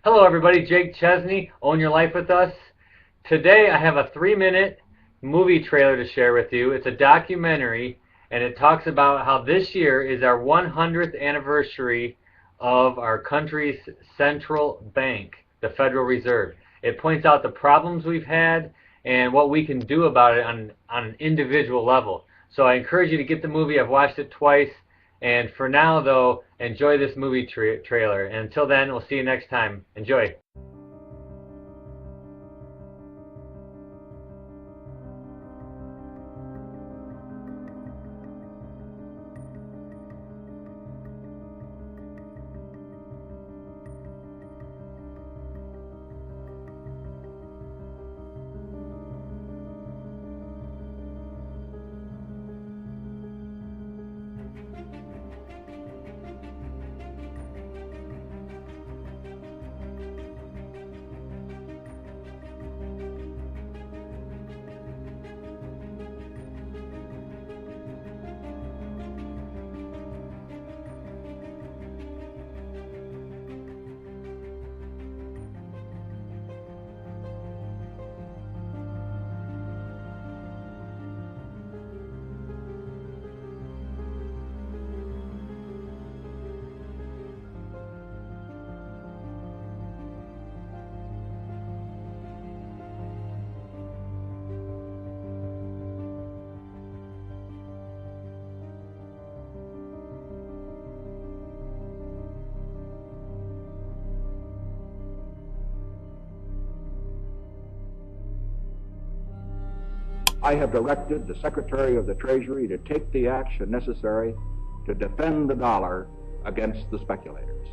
Hello everybody, Jake Chesney, Own Your Life with Us. Today I have a 3-minute movie trailer to share with you. It's a documentary and it talks about how this year is our 100th anniversary of our country's central bank, the Federal Reserve. It points out the problems we've had and what we can do about it on an individual level. So I encourage you to get the movie. I've watched it twice. And for now, though, enjoy this movie trailer. And until then, we'll see you next time. Enjoy. I have directed the Secretary of the Treasury to take the action necessary to defend the dollar against the speculators.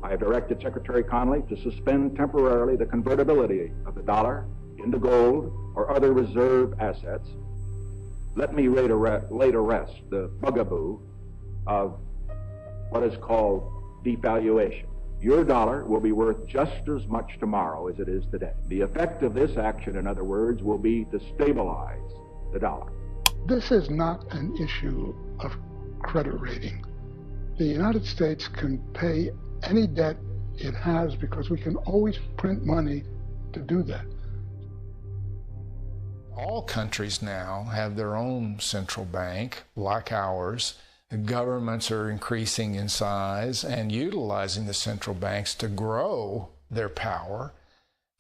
I have directed Secretary Connally to suspend temporarily the convertibility of the dollar into gold or other reserve assets. Let me lay to rest the bugaboo of what is called devaluation. Your dollar will be worth just as much tomorrow as it is today. The effect of this action, in other words, will be to stabilize the dollar. This is not an issue of credit rating. The United States can pay any debt it has because we can always print money to do that. All countries now have their own central bank, like ours. The governments are increasing in size and utilizing the central banks to grow their power.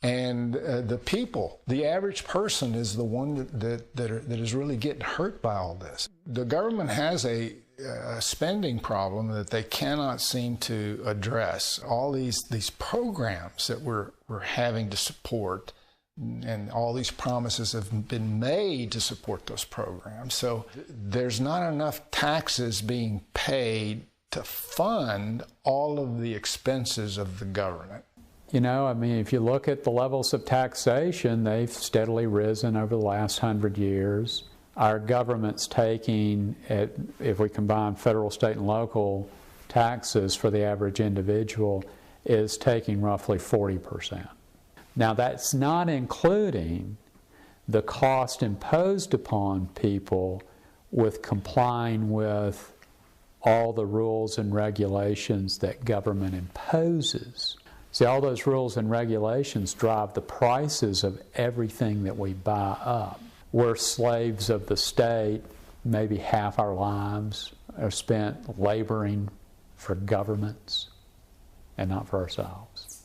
And the people, the average person, is the one that is really getting hurt by all this. The government has a spending problem that they cannot seem to address. All these programs that we're having to support, and all these promises have been made to support those programs. So there's not enough taxes being paid to fund all of the expenses of the government. You know, I mean, if you look at the levels of taxation, they've steadily risen over the last 100 years. Our government's taking, if we combine federal, state, and local taxes for the average individual, is taking roughly 40%. Now, that's not including the cost imposed upon people with complying with all the rules and regulations that government imposes. See, all those rules and regulations drive the prices of everything that we buy up. We're slaves of the state. Maybe half our lives are spent laboring for governments and not for ourselves.